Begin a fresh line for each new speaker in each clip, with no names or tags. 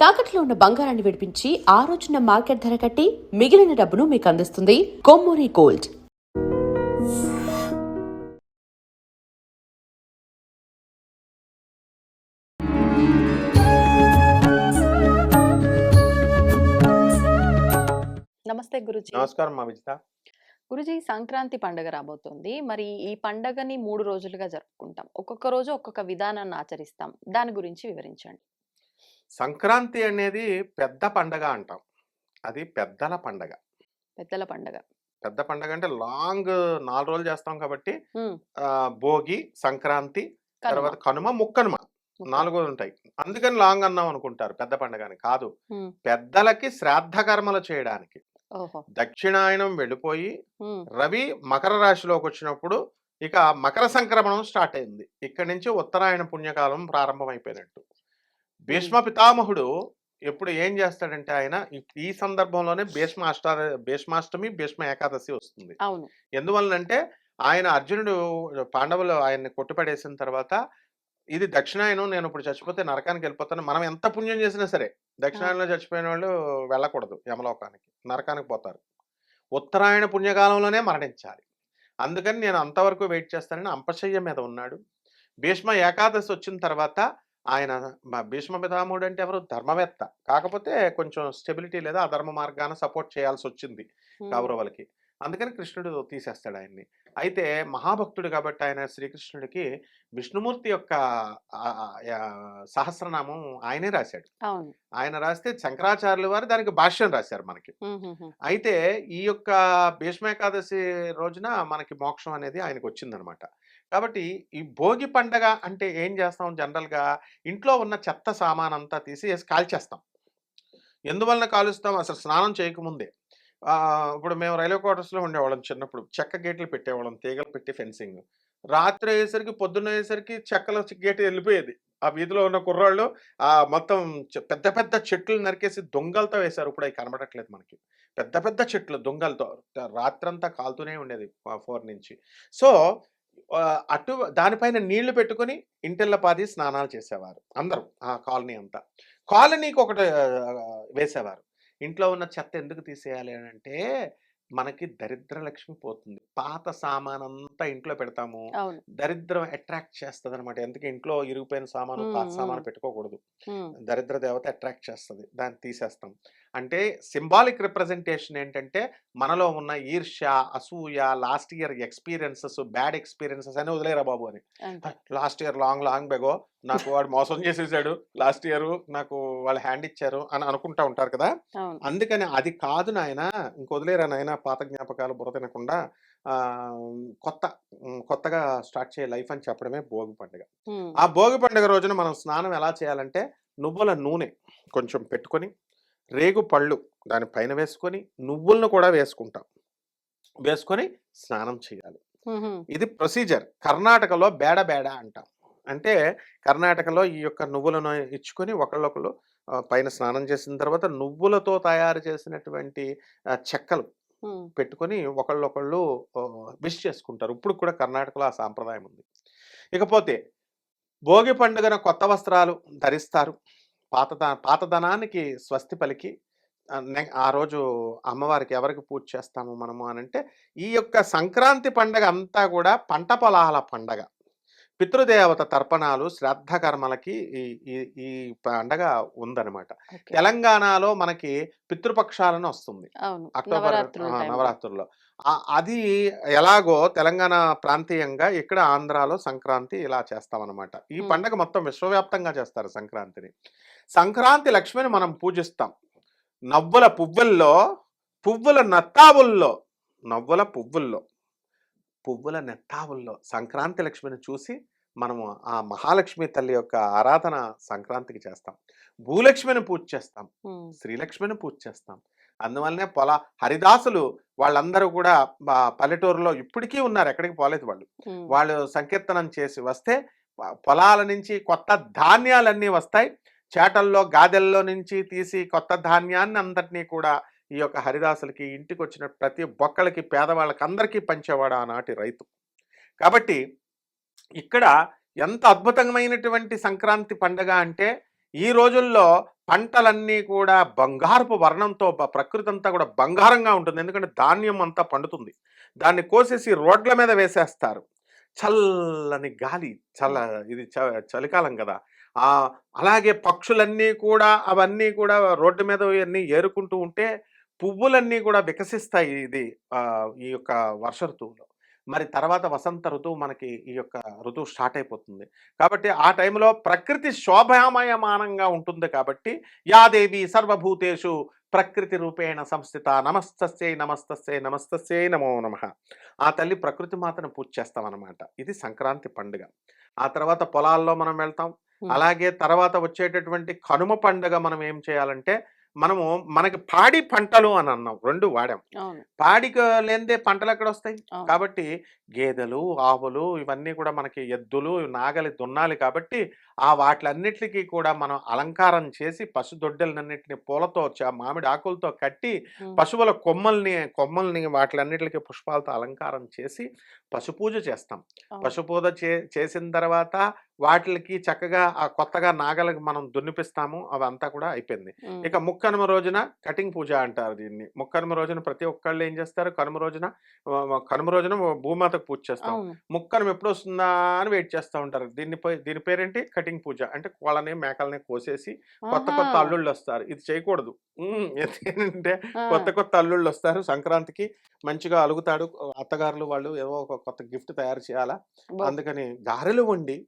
తాకట్లో ఉన్న బంగారాన్ని విడిపించి ఆ రోజున మార్కెట్ ధర కట్టి మిగిలిన డబ్బును మీకు అందిస్తుంది కొమ్మూరి గోల్డ్.
నమస్తే గురుజీ.
నమస్కారం మా విజిత.
గురుజీ, సంక్రాంతి పండుగ రాబోతోంది. మరి ఈ పండగని 3 రోజులుగా జరుపుకుంటాం. ఒక్కొక్క రోజు ఒక్కొక్క విధానాన్ని ఆచరిస్తాం. దాని గురించి వివరించండి.
సంక్రాంతి అనేది పెద్ద పండగ అంటాం. అది పెద్దల పండగ.
పెద్దల పండగ.
పెద్ద పండగ అంటే లాంగ్ 4 రోజులు చేస్తాం కాబట్టి
హ్మ్.
భోగి, సంక్రాంతి,
కనుమ.
తర్వాత కనుమ, ముక్కనుమ 4 రోజులు ఉంటాయి. అందుకని లాంగ్ అన్నాం అనుకుంటారు పెద్ద పండగ అని. కాదు,
హ్మ్.
పెద్దలకి శ్రాద్ధ కర్మలు చేయడానికి.
ఓహో.
దక్షిణాయనం వెళ్ళిపోయి
హ్మ్.
రవి మకర రాశిలోకి వచ్చినప్పుడు ఇక మకర సంక్రమణం స్టార్ట్ అయింది. ఇక్కడి నుంచి ఉత్తరాయణ పుణ్యకాలం ప్రారంభమైపోయినట్టు. భీష్మ పితామహుడు ఎప్పుడు ఏం చేస్తాడంటే ఆయన ఈ సందర్భంలోనే భీష్మాష్టమి, భీష్మ ఏకాదశి వస్తుంది.
అవును.
ఎందువలనంటే ఆయన అర్జునుడు పాండవులు ఆయన్ని కొట్టుపడేసిన తర్వాత ఇది దక్షిణాయనం, నేను ఇప్పుడు చచ్చిపోతే నరకానికి వెళ్ళిపోతాను. మనం ఎంత పుణ్యం చేసినా సరే దక్షిణాయనంలో చచ్చిపోయిన వాళ్ళు వెళ్ళకూడదు యమలోకానికి, నరకానికి పోతారు. ఉత్తరాయణ పుణ్యకాలంలోనే మరణించాలి. అందుకని నేను అంతవరకు వెయిట్ చేస్తానని అంపశయ్య మీద ఉన్నాడు. భీష్మ ఏకాదశి వచ్చిన తర్వాత ఆయన భీష్మ పితామహుడు అంటే ఎవరు? ధర్మవేత్త. కాకపోతే కొంచెం స్టెబిలిటీ లేదా అధర్మ మార్గాన సపోర్ట్ చేయాల్సి వచ్చింది కౌరవులకి. అందుకని కృష్ణుడు తీసేస్తాడు ఆయన్ని. అయితే మహాభక్తుడు కాబట్టి ఆయన శ్రీకృష్ణుడికి విష్ణుమూర్తి యొక్క సహస్రనామం ఆయనే రాశాడు.
అవును.
ఆయన రాస్తే శంకరాచార్యుల వారు దానికి భాష్యం రాశారు మనకి. అయితే ఈ యొక్క భీష్మేకాదశి రోజున మనకి మోక్షం అనేది ఆయనకు వచ్చిందనమాట. కాబట్టి ఈ భోగి పండగ అంటే ఏం చేస్తాం? జనరల్గా ఇంట్లో ఉన్న చెత్త సామాన్ అంతా తీసి కాల్చేస్తాం. ఎందువలన కాలుస్తాం? అసలు స్నానం చేయకముందే. ఇప్పుడు మేము రైల్వే క్వార్టర్స్లో ఉండేవాళ్ళం చిన్నప్పుడు. చెక్క గేట్లు పెట్టేవాళ్ళం, తీగలు పెట్టి ఫెన్సింగ్. రాత్రి అయ్యేసరికి, పొద్దున్న అయ్యేసరికి చెక్కల గేటు వెళ్ళిపోయేది. ఆ వీధిలో ఉన్న కుర్రాళ్ళు మొత్తం పెద్ద పెద్ద చెట్లు నరికేసి దొంగలతో వేశారు. ఇప్పుడు అవి కనబడట్లేదు మనకి. పెద్ద పెద్ద చెట్లు దొంగలతో రాత్రంతా కాలుతూనే ఉండేది 4 నుంచి. సో అటు దానిపైన నీళ్లు పెట్టుకుని ఇంటిళ్ళ పాది స్నానాలు చేసేవారు అందరూ, ఆ కాలనీ అంతా. కాలనీకి ఒకటి వేసేవారు. ఇంట్లో ఉన్న చెత్త ఎందుకు తీసేయాలి అని అంటే మనకి దరిద్ర లక్ష్మి పోతుంది. పాత సామానంతా ఇంట్లో పెడతాము, దరిద్రం అట్రాక్ట్ చేస్తుంది అనమాట. ఎందుకు ఇంట్లో ఇరిగిపోయిన సామాను, పాత సామాను పెట్టుకోకూడదు. దరిద్ర దేవత అట్రాక్ట్ చేస్తుంది, దాన్ని తీసేస్తాం. అంటే సింబాలిక్ రిప్రజెంటేషన్ ఏంటంటే మనలో ఉన్న ఈర్ష్య, అసూయ, last year experiences, bad experiences అని వదిలేరా బాబు అని. లాస్ట్ ఇయర్ లాంగ్ బెగో నాకు వాడు మోసం చేసేసాడు, లాస్ట్ ఇయర్ నాకు వాళ్ళు హ్యాండ్ ఇచ్చారు అని అనుకుంటా ఉంటారు కదా. అందుకని అది కాదు నాయన, ఇంకొదిలేరా నాయన పాత జ్ఞాపకాలు బుర్ర తినకుండా కొత్తగా స్టార్ట్ చేయ లైఫ్ అని చెప్పడమే భోగి పండుగ. ఆ భోగి పండుగ రోజున మనం స్నానం ఎలా చేయాలంటే నువ్వుల నూనె కొంచెం పెట్టుకొని, రేగు పళ్ళు దానిపైన వేసుకొని, నువ్వులను కూడా వేసుకొని స్నానం చేయాలి. ఇది ప్రొసీజర్. కర్ణాటకలో బేడ అంటాం. అంటే కర్ణాటకలో ఈ యొక్క నువ్వులను ఇచ్చుకొని ఒకళ్ళొకళ్ళు పైన స్నానం చేసిన తర్వాత నువ్వులతో తయారు చేసినటువంటి చెక్కలు పెట్టుకొని ఒకళ్ళొకళ్ళు విష్ చేసుకుంటారు. ఇప్పుడు కూడా కర్ణాటకలో ఆ సాంప్రదాయం ఉంది. ఇకపోతే భోగి పండుగన కొత్త వస్త్రాలు ధరిస్తారు. పాతదనానికి స్వస్తి పలికి ఆ రోజు అమ్మవారికి ఎవరికి పూజ చేస్తాము మనము అని అంటే, ఈ యొక్క సంక్రాంతి పండగ అంతా కూడా పంట పొలాల పండగ. పితృదేవత తర్పణాలు, శ్రాద్ధ కర్మలకి ఈ పండగ ఉందన్నమాట. తెలంగాణలో మనకి పితృపక్షాలను వస్తుంది అక్టోబర్ నవరాత్రుల్లో. అది ఎలాగో తెలంగాణ ప్రాంతీయంగా, ఇక్కడ ఆంధ్రాలో సంక్రాంతి ఇలా చేస్తామన్నమాట. ఈ పండగ మొత్తం విశ్వవ్యాప్తంగా చేస్తారు సంక్రాంతిని. సంక్రాంతి లక్ష్మిని మనం పూజిస్తాం. నవ్వుల నెత్తావుల్లో సంక్రాంతి లక్ష్మిని చూసి మనము ఆ మహాలక్ష్మి తల్లి యొక్క ఆరాధన సంక్రాంతికి చేస్తాం. భూలక్ష్మిని పూజ చేస్తాం, శ్రీలక్ష్మిని పూజ చేస్తాం. అందువల్లనే హరిదాసులు వాళ్ళందరూ కూడా పల్లెటూరులో ఇప్పటికీ ఉన్నారు, ఎక్కడికి పోలేదు వాళ్ళు. వాళ్ళు సంకీర్తనం చేసి వస్తే పొలాల నుంచి కొత్త ధాన్యాలన్నీ వస్తాయి. చేటల్లో, గాదెల్లో నుంచి తీసి కొత్త ధాన్యాన్ని అంతటినీ కూడా ఈ యొక్క హరిదాసులకి, ఇంటికి వచ్చిన ప్రతి బొక్కలకి, పేదవాళ్ళకి అందరికీ పంచేవాడు ఆనాటి రైతు. కాబట్టి ఇక్కడ ఎంత అద్భుతమైనటువంటి సంక్రాంతి పండుగ అంటే, ఈ రోజుల్లో పంటలన్నీ కూడా బంగారపు వర్ణంతో ప్రకృతి అంతా కూడా బంగారంగా ఉంటుంది. ఎందుకంటే ధాన్యం అంతా పండుతుంది. దాన్ని కోసేసి రోడ్ల మీద వేసేస్తారు. చల్లని గాలి, ఇది చలికాలం కదా! అలాగే పక్షులన్నీ కూడా అవన్నీ కూడా రోడ్డు మీద ఇవన్నీ ఏరుకుంటూ ఉంటే పువ్వులన్నీ కూడా వికసిస్తాయి ఈ యొక్క వర్ష ఋతువులో. మరి తర్వాత వసంత ఋతువు మనకి ఈ యొక్క ఋతువు స్టార్ట్ అయిపోతుంది. కాబట్టి ఆ టైంలో ప్రకృతి శోభామయమానంగా ఉంటుంది కాబట్టి యా దేవి సర్వభూతేషు ప్రకృతి రూపేణ సంస్థిత నమస్తస్యై నమస్తస్యై నమస్తస్యై నమో నమః. ఆ తల్లి ప్రకృతి మాతను పూజ చేస్తామన్నమాట. ఇది సంక్రాంతి పండుగ. ఆ తర్వాత పొలాల్లో మనం వెళ్తాం.
హ్మ్.
అలాగే తర్వాత వచ్చేటటువంటి కనుమ పండుగ మనం ఏం చేయాలంటే, మనకి పాడి పంటలు అని అన్నాం. 2 వాడాం.
అవును.
పాడికి లేనిదే పంటలెక్కడొస్తాయి?
అవును.
కాబట్టి గేదెలు, ఆవులు ఇవన్నీ కూడా మనకి ఎద్దులు, నాగలి దున్నాలి కాబట్టి వాటిలన్నిట్లికి కూడా మనం అలంకారం చేసి పశుదొడ్డెలనన్నిటిని పూలతో మామిడి ఆకులతో కట్టి
హ్మ్.
పశువుల కొమ్మల్ని వాటిలన్నిటికి పుష్పాలతో అలంకారం చేసి పశుపూజ చేస్తాం.
అవును.
పశుపూజ చేసిన తర్వాత వాటిలకి చక్కగా కొత్తగా నాగలికి మనం దున్నిపిస్తాము. అవంతా కూడా అయిపోయింది.
హ్మ్.
ఇక ముక్కనుమ రోజున కటింగ్ పూజ అంటారు దీన్ని. ముక్కనుమ రోజున ప్రతి ఒక్కళ్ళు ఏం చేస్తారు, కనుమ రోజున భూమాతకు పూజ చేస్తాం.
అవును.
ముక్కనుమ ఎప్పుడొస్తుందా అని వెయిట్ చేస్తా ఉంటారు. దీని పేరేంటి? కటింగ్ పూజ. అంటే కోళ్ళని, మేకలని కోసేసి కొత్త
ఆహా!
కొత్త అల్లుళ్ళొస్తారు. ఇది చేయకూడదు. ఎందుకంటే
ఆ!
కొత్త కొత్త అల్లుళ్ళొస్తారు. సంక్రాంతికి మంచిగా అలుగుతాడు. అత్తగారులు వాళ్ళు ఏవో ఒక కొత్త గిఫ్ట్ తయారు చేయాలా,
అబ్బో!
అందుకని గారెలు వండి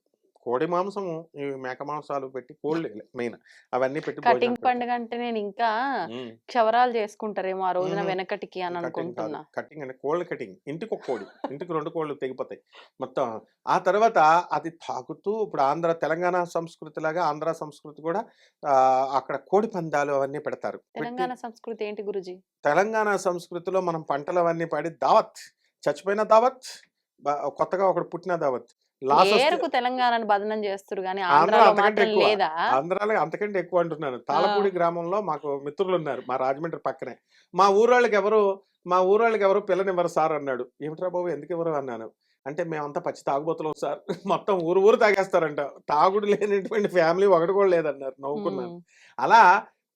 కోడి మాంసము, ఈ మేక మాంసాలు పెట్టి కోళ్ళు మెయిన్ అవన్నీ పెట్టి భోజనాలు
కటింగ్
పెడతారు.
పండుగ అంటే నేనింకా
హ్మ్.
క్షవరాలు చేసుకుంటారేమో ఆ రోజున
హుహు.
వెనకటికి అని
కటింగ్ కాదు.
అనుకుంటున్నా.
కటింగ్ అంటే కోళ్ళ కటింగ్. ఇంటికొక కోడి. ఇంటికి 2 కోళ్ళు తెగిపోతాయి. మొత్తం ఆ తర్వాత అది తాగుతూ ఇప్పుడు తెలంగాణ సంస్కృతిలాగా ఆంధ్ర సంస్కృతి కూడా అక్కడ కోడి పందాలు అవన్నీ పెడతారు. పెట్టి
తెలంగాణ సంస్కృతి ఏంటి గురూజీ?
తెలంగాణ సంస్కృతిలో మనం పంటలవన్నీ పడి దావత్. చచ్చిపోయిన దావత్, కొత్తగా ఒకడు పుట్టిన దావత్. లాసొస్తే
పేరుకు తెలంగాణని బదనం చేస్తుర్రు గానీ
ఆంధ్రాలో
ఆంధ్రాలో
అంతకంటే
మాత్రం
ఎక్కువ.
లేదా?
ఆంధ్రాలో అంతకంటే ఎక్కువ అంటున్నాను.
ఆ!
తాళపూడి గ్రామంలో మాకు మిత్రులున్నారు. మా రాజమండ్రి పక్కనే. మా ఊరోళ్ళకెవరు పిల్లనివ్వరు సార్ అన్నాడు. ఏమిట్రా బాబు ఎందుకివ్వరు అన్నాను. అంటే మేమంతా పచ్చి తాగుబోతులం సార్. మొత్తం ఊరు తాగేస్తారంట. తాగుడు లేనటువంటి ఫ్యామిలీ ఒకటి కూడా లేదన్నారు. నవ్వుకున్నాను.
హ్మ్.
అలా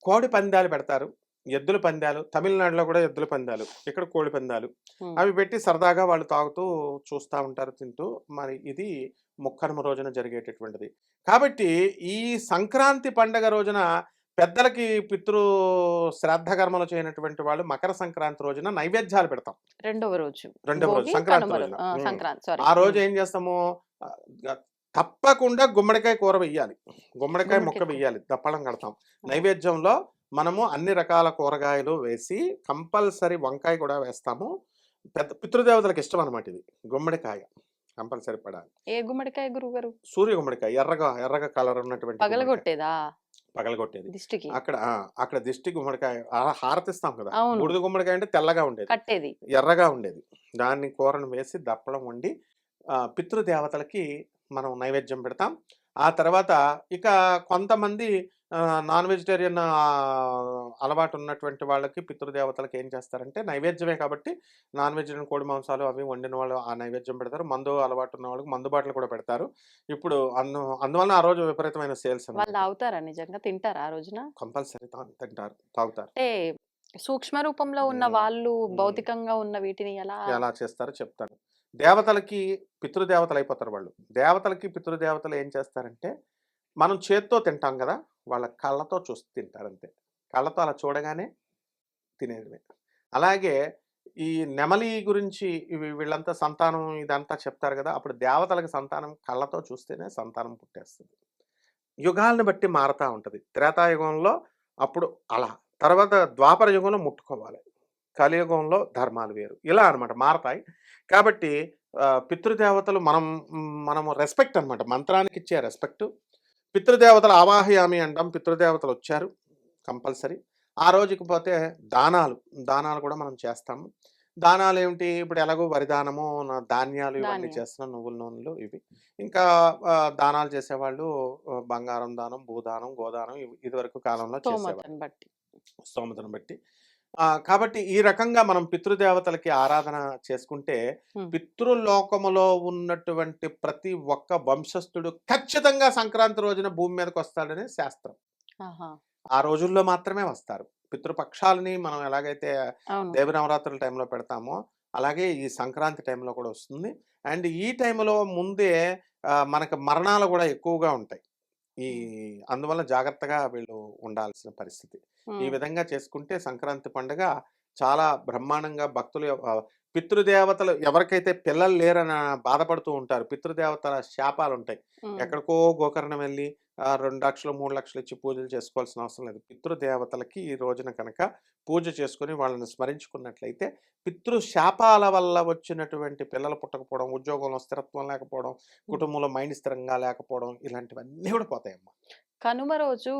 కోడి పందాలు పెడతారు. ఎద్దుల పందాలు. తమిళనాడులో కూడా ఎద్దుల పందాలు. ఇక్కడ కోడి పందాలు.
హ్మ్.
అవి పెట్టి సరదాగా వాళ్ళు తాగుతూ చూస్తా ఉంటారు తింటూ. మరి ఇది ముక్కనుమ రోజున జరిగేటటువంటిది. కాబట్టి ఈ సంక్రాంతి పండగ రోజున పెద్దలకి శ్రాద్ధ కర్మలు చేయనటువంటి వాళ్ళు మకర సంక్రాంతి రోజున నైవేద్యాలు పెడతాం.
రెండవ రోజు.
రెండవ రోజు
భోగి,
సంక్రాంతి
కనుమ
రోజున.
సంక్రాంతి సారీ.
ఆ రోజు ఏం చేస్తాము, ఆహ్, గ తప్పకుండా గుమ్మడికాయ కూర వెయ్యాలి. గుమ్మడికాయ ముక్క
గుమ్మడికాయ కూర.
వెయ్యాలి. దప్పడం కడతాం.
ఆ!
నైవేద్యంలో మనము అన్ని రకాల కూరగాయలు వేసి కంపల్సరీ వంకాయ కూడా వేస్తాము. పితృదేవతలకు ఇష్టం అన్నమాట ఇది. గుమ్మడికాయ కంపల్సరీ పడాలి.
ఏ గుమ్మడికాయ గురువుగారు?
సూర్య గుమ్మడికాయ ఎర్రగా కలర్ ఉన్నటువంటి గుమ్మడికాయ.
పగలగొట్టేదా?
పగలగొట్టేది.
దిష్టికి.
అక్కడ దిష్టి గుమ్మడికాయ హారతిస్తాం కదా!
అవును.
బూడిద గుమ్మడికాయ అంటే తెల్లగా ఉండేది.
కట్టేది.
ఎర్రగా ఉండేది. దాన్ని కూరను వేసి దప్పడం వండి పితృదేవతలకి మనం నైవేద్యం పెడతాం. ఆ తర్వాత ఇక కొంతమంది నాన్ వెజిటేరియన్ అలవాటు ఉన్నటువంటి వాళ్ళకి పితృదేవతలకి ఏం చేస్తారంటే నైవేద్యమే కాబట్టి నాన్ వెజిటేరియన్ కోడి మాంసాలు అవి వండిన వాళ్ళు ఆ నైవేద్యం పెడతారు. మందు అలవాటు ఉన్న వాళ్ళకి మందు బాటలు కూడా పెడతారు. ఇప్పుడు అందువలన ఆ రోజు విపరీతమైన సేల్స్
వాళ్ళు
అన్నమాట.
తాగుతారా నిజంగా? తింటారా ఆ రోజున?
కంపల్సరీ తింటారు, తాగుతారు.
అంటే సూక్ష్మ రూపంలో ఉన్న
హ్మ్.
వాళ్ళు
హ్మ్.
భౌతికంగా ఉన్న వీటిని ఎలా?
ఎలా చేస్తారో చెప్తాను. దేవతలకి పితృదేవతలయిపోతారు వాళ్ళు. దేవతలకి పితృదేవతలు ఏం చేస్తారంటే, మనం చేత్తో తింటాం గదా! వాళ్ళ కళ్ళతో చూసి తింటారంతే. కళ్ళతో అలా చూడగానే తినేయడమే. అలాగే ఈ నెమలి గురించి వీళ్ళంతా సంతానం ఇదంతా చెప్తారు గదా! అప్పుడు దేవతలకి సంతానం కళ్ళతో చూస్తేనే సంతానం పుట్టేస్తది. యుగాలను బట్టి మారతా ఉంటది. త్రేతాయుగంలో అప్పుడు అలా. తర్వాత ద్వాపర యుగంలో ముట్టుకోవాలి. కలియుగంలో ధర్మాలు వేరు. ఇలా అన్నమాట మారతాయి. కాబట్టి పితృదేవతలు మనము రెస్పెక్ట్ అన్నమాట. మంత్రానికిచ్చే రెస్పెక్టు. పితృదేవతలు ఆవాహయామి అంటాం. పితృదేవతలొచ్చారు కంపల్సరీ. ఆ రోజుకి పోతే దానాలు. దానాలు కూడా మనం చేస్తాము. దానాలేమిటి? ఇప్పుడు ఎలాగో వరి దానము, ధాన్యాలు ఇవన్నీ
ధాన్యం.
చేస్తున్నాం. నువ్వుల నూనెలు ఇవి. ఇంకా దానాలు చేసేవాళ్ళు బంగారం దానం, భూదానం, గోదానం ఇదివరకు కాలంలో చేసేవాళ్ళు.
స్తోమతను బట్టి.
స్తోమతను బట్టి. కాబట్టి ఈ రకంగా మనం పితృదేవతలకి ఆరాధన చేసుకుంటే
హ్మ్.
పితృలోకములో ఉన్నటువంటి ప్రతి ఒక్క వంశస్థుడు ఖచ్చితంగా సంక్రాంతి రోజున భూమి మీదకి వస్తాడనే శాస్త్రం.
ఆహా!
ఆ రోజుల్లో మాత్రమే వస్తారు. పితృపక్షాలని మనం ఎలాగైతే
అవును.
దేవి నవరాత్రుల టైంలో పెడతామో, అలాగే ఈ సంక్రాంతి టైంలో కూడా వస్తుంది. అండ్ ఈ టైంలో ముందే మనకు మరణాలు కూడా ఎక్కువగా ఉంటాయి. ఈ
హ్మ్.
అందువల్ల జాగ్రత్తగా వీళ్ళు ఉండాల్సిన పరిస్థితి. ఈ
హ్మ్.
విధంగా చేసుకుంటే సంక్రాంతి పండుగ చాలా బ్రహ్మాండంగా భక్తులు పితృదేవతలు ఎవరికైతే పిల్లలు లేరని బాధపడుతూ ఉంటారు. పితృదేవతల శాపాలుంటాయి.
హ్మ్.
ఎక్కడికో గోకర్ణం వెళ్ళి 2 లక్షలు, 3 లక్షలు ఇచ్చి పూజలు చేసుకోవాల్సిన అవసరం లేదు. పితృదేవతలకి ఈ రోజున కనుక పూజ చేసుకొని వాళ్ళని స్మరించుకున్నట్లయితే పితృశాపాల వల్ల వచ్చినటువంటి పిల్లలు పుట్టకపోవడం, ఉద్యోగంలో స్థిరత్వం లేకపోవడం,
హ్మ్.
కుటుంబంలో మైండ్ స్థిరంగా లేకపోవడం ఇలాంటివన్నీ కూడా పోతాయమ్మా.
కనుమ రోజు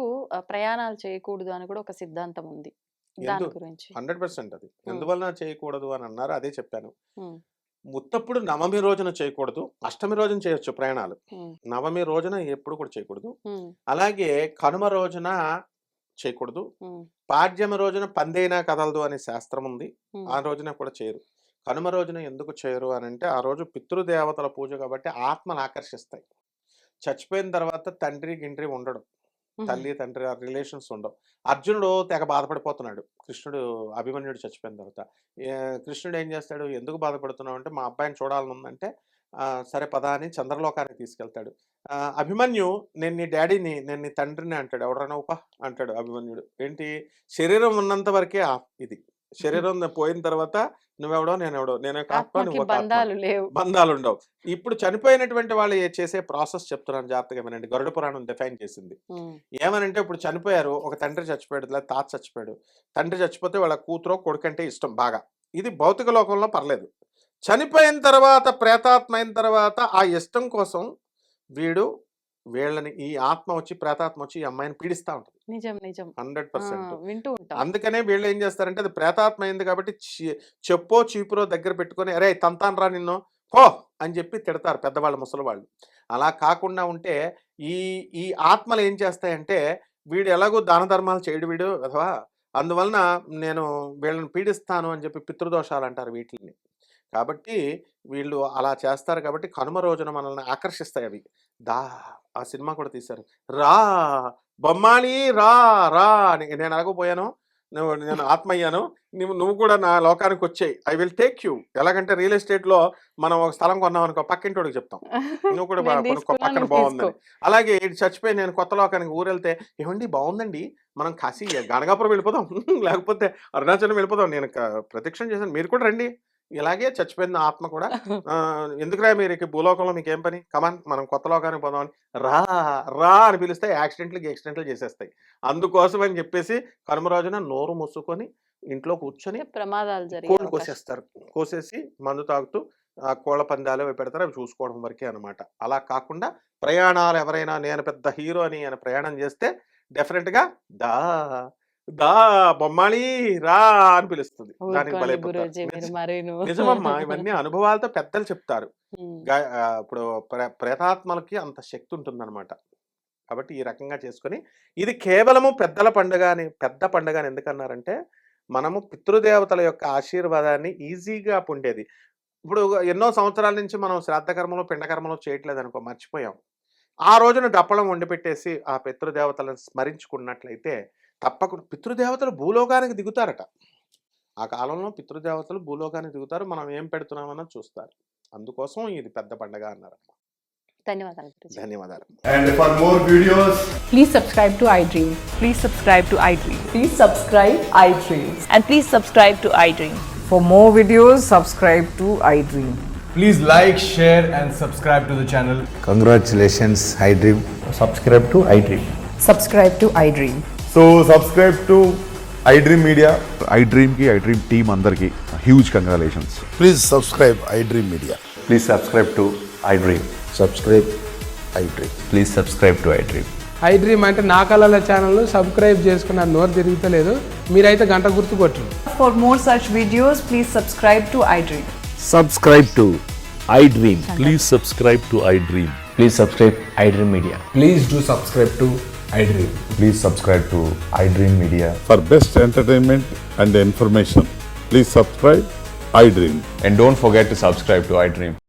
ప్రయాణాలు చేయకూడదు అని కూడా ఒక సిద్ధాంతం ఉంది. దాని గురించి.
100% అది.
హ్మ్.
ఎందువలన చేయకూడదు అని అన్నారు. అదే చెప్పాను.
హ్మ్.
ఉత్తప్పుడు నవమి రోజున చేయకూడదు. అష్టమి రోజున చేయొచ్చు ప్రయాణాలు.
హ్మ్.
నవమి రోజున ఎప్పుడు కూడా చేయకూడదు.
హ్మ్.
అలాగే కనుమ రోజున చేయకూడదు.
హ్మ్.
పాడ్యమి రోజున పందైనా కదలదు అనే శాస్త్రం ఉంది.
హ్మ్.
ఆ రోజున కూడా చేయరు. కనుమ రోజున ఎందుకు చేయరు అనంటే, ఆ రోజు పితృదేవతల పూజ కాబట్టి ఆత్మలు ఆకర్షిస్తాయి. చచ్చిపోయిన తర్వాత తండ్రి, గిండ్రి ఉండడు. తల్లి, తండ్రి రిలేషన్స్ ఉండవు. అర్జునుడు తెగ బాధపడిపోతున్నాడు. కృష్ణుడు అభిమన్యుడు చచ్చిపోయిన తర్వాత. కృష్ణుడు ఏం చేస్తాడు? ఎందుకు బాధపడుతున్నావు అంటే, మా అబ్బాయిని చూడాలనుందంటే, సరే పద అని చంద్రలోకానికి తీసుకెళ్తాడు. అభిమన్యు నేను నీ డ్యాడీని, నేను నీ తండ్రిని అంటాడు. ఎవడరా పా అంటాడు అభిమన్యుడు. ఏంటి శరీరం ఉన్నంత వరకే ఇది. శరీరం పోయిన తర్వాత నువ్వెవడో నేనెవడో. నేనొక ఆత్మ,
ఆత్మకి
నువ్వొక ఆత్మ.
బంధాలు లేవు.
బంధాలుండవు. ఇప్పుడు చనిపోయినటువంటి వాళ్ళు చేసే ప్రాసెస్ చెప్తున్నాను జాగ్రత్తగా వినండి. గరుడ పురాణం డిఫైన్ చేసింది.
హ్మ్.
ఏమనంటే ఇప్పుడు చనిపోయారు. ఒక తండ్రి చచ్చిపోయాడు. లేదా తాత చచ్చిపోయాడు. తండ్రి చచ్చిపోతే వాళ్ళ కూతురో, కొడుకంటే ఇష్టం బాగా. ఇది భౌతిక లోకంలో పర్లేదు. చనిపోయిన తర్వాత ప్రేతాత్మ అయిన తర్వాత ఆ ఇష్టం కోసం వీడు వీళ్ళని ఈ ఆత్మ వచ్చి ప్రేతాత్మ వచ్చి ఈ అమ్మాయిని పీడిస్తా ఉంటది.
నిజం. నిజం. ఆ!
100%.
వింటూ ఉంటాం.
అందుకనే వీళ్ళు ఏం చేస్తారంటే అది ప్రేతాత్మ అయింది కాబట్టి చెప్పో చీపురో దగ్గర పెట్టుకొని అరే తంతాన్రా నిన్ను పో అని చెప్పి తిడతారు పెద్దవాళ్ళు ముసలివాళ్ళు. అలా కాకుండా ఉంటే ఈ ఈ ఆత్మలు ఏం చేస్తాయంటే వీడు ఎలాగో దాన ధర్మాలు చేయడు వీడు అథవా అందువలన నేను వీళ్ళని పీడిస్తాను అని చెప్పి పితృదోషాలు అంటారు వీటిని. కాబట్టి వీళ్ళు అలా చేస్తారు కాబట్టి కనుమ రోజున మనల్ని ఆకర్షిస్తాయి అవి. దా ఆ సినిమా కూడా తీశారు. రా బొమ్మాలి రా రా అని నేను ఎలాగోపోయాను. నేను ఆత్మ అయ్యాను. నువ్వు కూడా నా లోకానికి వచ్చేయి. I will take you. ఎలాగంటే రియల్ ఎస్టేట్‌లో మనం ఒక స్థలం కొన్నాం అనుకో పక్కింటోడికి చెప్తాం. నువ్వు కూడా
నేను
కొనుక్కో
తీసుకున్నా
పక్కన
నువ్వు తీసుకో.
బావుందని. అలాగే ఈడు చచ్చిపోయి నేను కొత్త లోకానికి ఊరెళ్తే ఏవండీ బావుందండి. మనం కాశీ గణగాపురం వెళ్ళిపోదాం. లేకపోతే అరుణాచలం వెళ్ళిపోదాం. నేను ప్రదక్షిణ చేశాను. మీరు కూడా రండి. ఇలాగే చచ్చిపోయిన ఆత్మ కూడా ఎందుకురా మీరు భూలోకంలో మీకేం పని? కమాన్ మనం కొత్త లోకానికి పోదాం అని రా రా అని పిలిస్తే యాక్సిడెంట్లు చేసేస్తాయి. అందుకోసం అని చెప్పేసి కనుమ రోజున నోరు మూసుకొని ఇంట్లో కూర్చొని
ప్రమాదాలు జరిగే
కోళ్ళు
అవకాశం.
కోసేస్తారు. కోసేసి మందు తాగుతూ కోళ్ళ పందాలు అవి పెడతారు. అవి చూసుకోవడం వరకే అనమాట. అలా కాకుండా ప్రయాణాలు ఎవరైనా నేను పెద్ద హీరో అని ఆయన ప్రయాణం చేస్తే డెఫినెట్‌గా దా దా బొమ్మాళి రా అని పిలుస్తుంది. దానికి
ఊరుకోండి
బలైపోతారు.
గురూజీ మీరు మరీను.
నిజమమ్మా. ఇవన్నీ అనుభవాలతో పెద్దలు చెప్తారు.
హ్మ్.
ఇప్పుడు ప్రేతాత్మలకి అంత శక్తి ఉంటుందన్నమాట. కాబట్టి ఈ రకంగా చేసుకొని ఇది కేవలము పెద్దల పండుగ అని పెద్ద పండుగ అని ఎందుకన్నారంటే మనము పితృదేవతల యొక్క ఆశీర్వాదాన్ని ఈజీగా పొందేది. ఇప్పుడు ఎన్నో సంవత్సరాల నుంచి మనం శ్రాద్ధ కర్మలు, పిండ కర్మలు చేయట్లేదనుకో మర్చిపోయాం. ఆ రోజున దప్పలం వండిపెట్టేసి ఆ పితృదేవతలను స్మరించుకున్నట్లయితే తప్పకుండా పితృదేవతలు భూలోకానికి దిగుతారట. ఆ కాలంలో పితృదేవతలు భూలోకానికి దిగుతారు. మనం ఏం పెడుతున్నామన్నది చూస్తారు. అందుకోసం ఇది పెద్ద పండగ అన్నారమ్మ.
ధన్యవాదాలు గురూజీ.
ధన్యవాదాలు.
And for more videos,
Please subscribe to iDream.
Please subscribe to iDream.
Please subscribe iDream.
And please subscribe to iDream.
For more videos, subscribe to iDream.
please like, share, and subscribe to the channel.
Congratulations, iDream.
subscribe to iDream.
Subscribe to iDream.
So subscribe to iDream Media.
iDream की iDream team अंदर की huge congratulations.
Please subscribe iDream Media.
Please subscribe to iDream.
Subscribe iDream.
Please subscribe to iDream.
iDream అంటే నా కళల channel subscribe చేసుకున్న నోరు తిరుగుతలేదు. మీరైతే గంట గుర్తు కొట్టండి.
For more such videos, please subscribe to iDream.
Subscribe to iDream. Please subscribe to iDream.
Please subscribe iDream Media.
Please do subscribe to iDream.
Please subscribe to iDream Media.
For best entertainment, and information. Please subscribe iDream.
And don't forget to subscribe to iDream.